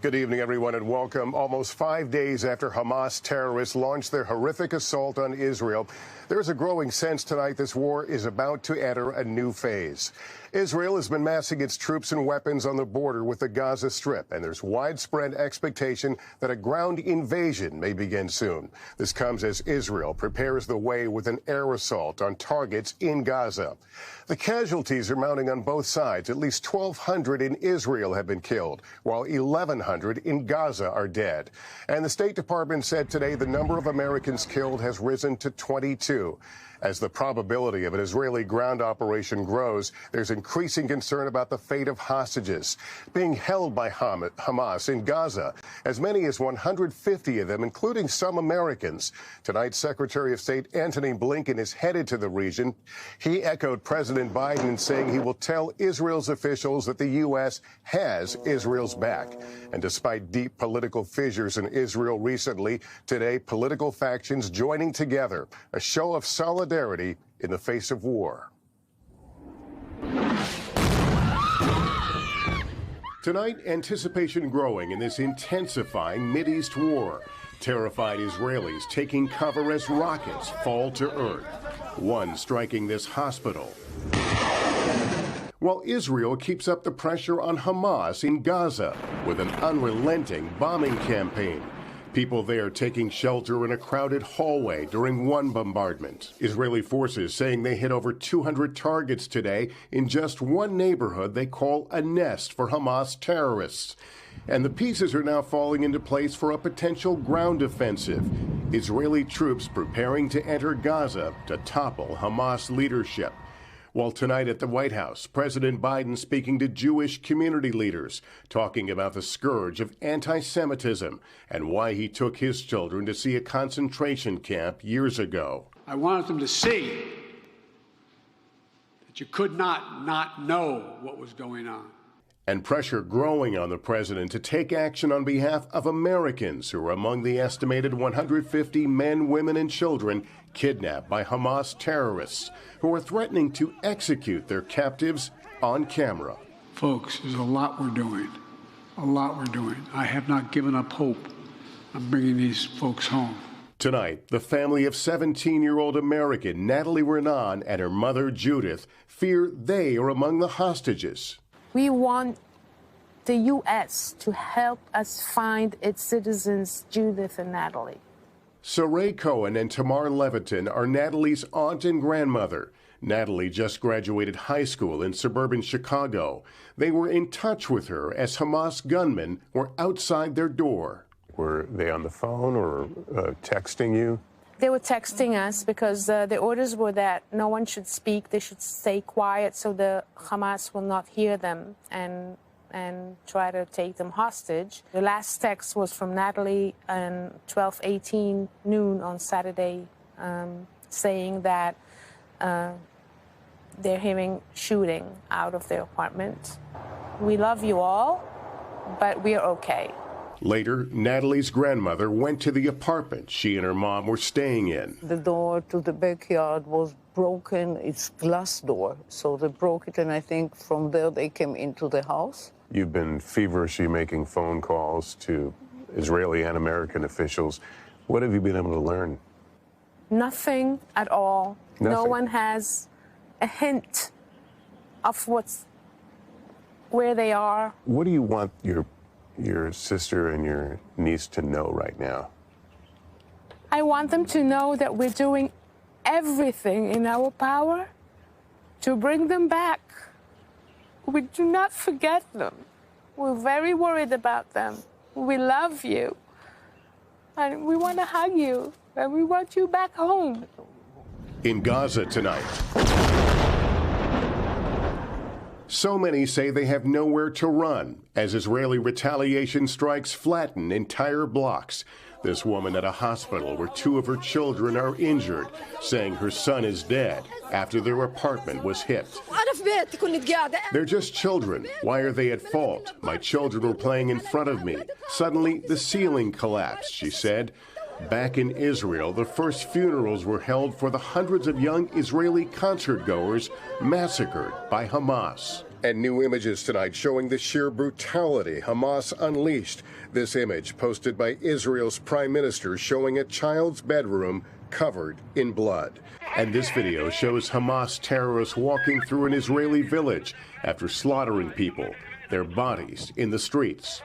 Good evening, everyone, and welcome. Almost 5 days after Hamas terrorists launched their horrific assault on Israel, there's a growing sense tonight this war is about to enter a new phase. Israel has been massing its troops and weapons on the border with the Gaza Strip, and there's widespread expectation that a ground invasion may begin soon. This comes as Israel prepares the way with an air assault on targets in Gaza. The casualties are mounting on both sides. At least 1,200 in Israel have been killed, while 1,100 in Gaza are dead. And the State Department said today the number of Americans killed has risen to 22. As the probability of an Israeli ground operation grows, there's increasing concern about the fate of hostages being held by Hamas in Gaza. As many as 150 of them, including some Americans. Tonight, Secretary of State Antony Blinken is headed to the region. He echoed President Biden, saying he will tell Israel's officials that the U.S. has Israel's back. And despite deep political fissures in Israel recently, today, political factions joining together, a show of solidarity in the face of war. Tonight, anticipation growing in this intensifying Mideast war. Terrified Israelis taking cover as rockets fall to earth. One striking this hospital. While Israel keeps up the pressure on Hamas in Gaza with an unrelenting bombing campaign. People there taking shelter in a crowded hallway during one bombardment. Israeli forces saying they hit over 200 targets today in just one neighborhood they call a nest for Hamas terrorists. And the pieces are now falling into place for a potential ground offensive. Israeli troops preparing to enter Gaza to topple Hamas leadership. While tonight at the White House, President Biden speaking to Jewish community leaders, talking about the scourge of anti-Semitism and why he took his children to see a concentration camp years ago. I wanted them to see that you could not know what was going on. And pressure growing on the president to take action on behalf of Americans who are among the estimated 150 men, women, and children kidnapped by Hamas terrorists who are threatening to execute their captives on camera. Folks, there's a lot we're doing. A lot we're doing. I have not given up hope on bringing these folks home. Tonight, the family of 17-year-old American Natalie Renan and her mother Judith fear they are among the hostages. We want the U.S. to help us find its citizens, Judith and Natalie. Saray Cohen and Tamar Leviton are Natalie's aunt and grandmother. Natalie just graduated high school in suburban Chicago. They were in touch with her as Hamas gunmen were outside their door. Were they on the phone or texting you? They were texting us because the orders were that no one should speak. They should stay quiet so the Hamas will not hear them and try to take them hostage. The last text was from Natalie at 12:18 noon on Saturday, saying that they're hearing shooting out of their apartment. We love you all, but we're okay. Later, Natalie's grandmother went to the apartment she and her mom were staying in. The door to the backyard was broken. It's glass door, so they broke it, and I think from there they came into the house. You've been feverishly making phone calls to Israeli and American officials. What have you been able to learn? Nothing at all. Nothing. No one has a hint of where they are. What do you want your sister and your niece to know right now? I want them to know that we're doing everything in our power to bring them back. We do not forget them. We're very worried about them. We love you. And we want to hug you. And we want you back home. In Gaza tonight, so many say they have nowhere to run as Israeli retaliation strikes flatten entire blocks. This woman at a hospital where two of her children are injured, saying her son is dead after their apartment was hit. They're just children. Why are they at fault? My children were playing in front of me. Suddenly, the ceiling collapsed, she said. Back in Israel, the first funerals were held for the hundreds of young Israeli concertgoers massacred by Hamas. And new images tonight showing the sheer brutality Hamas unleashed. This image posted by Israel's prime minister showing a child's bedroom covered in blood. And this video shows Hamas terrorists walking through an Israeli village after slaughtering people, their bodies in the streets.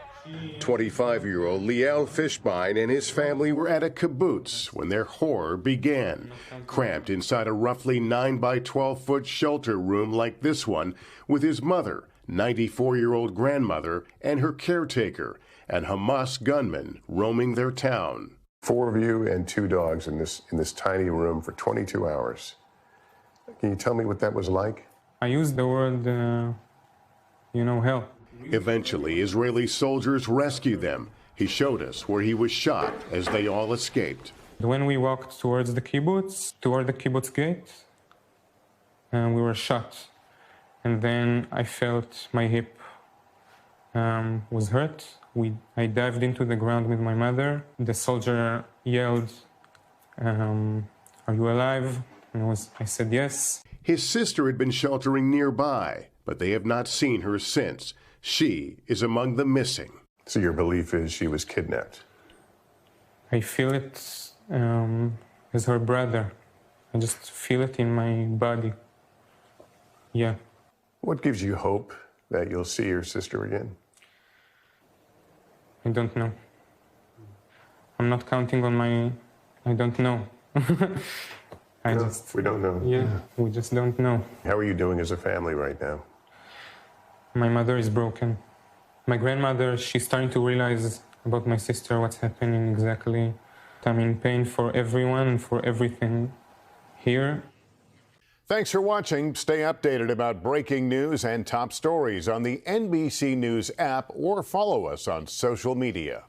25-year-old Liel Fishbein and his family were at a kibbutz when their horror began, cramped inside a roughly 9 by 12-foot shelter room like this one with his mother, 94-year-old grandmother, and her caretaker, and Hamas gunmen roaming their town. 4 of you and 2 dogs in this tiny room for 22 hours. Can you tell me what that was like? I used the word, hell. Eventually, Israeli soldiers rescued them. He showed us where he was shot as they all escaped. When we walked toward the kibbutz gate, we were shot. And then I felt my hip was hurt. I dived into the ground with my mother. The soldier yelled, "Are you alive?" And I said yes. His sister had been sheltering nearby, but they have not seen her since. She is among the missing. So your belief is she was kidnapped? I feel it as her brother. I just feel it in my body. Yeah. What gives you hope that you'll see your sister again? I don't know. I'm not counting on I don't know. We don't know. Yeah, we just don't know. How are you doing as a family right now? My mother is broken. My grandmother, she's starting to realize about my sister, what's happening exactly. I'm in pain for everyone and for everything here. Thanks for watching. Stay updated about breaking news and top stories on the NBC News app or follow us on social media.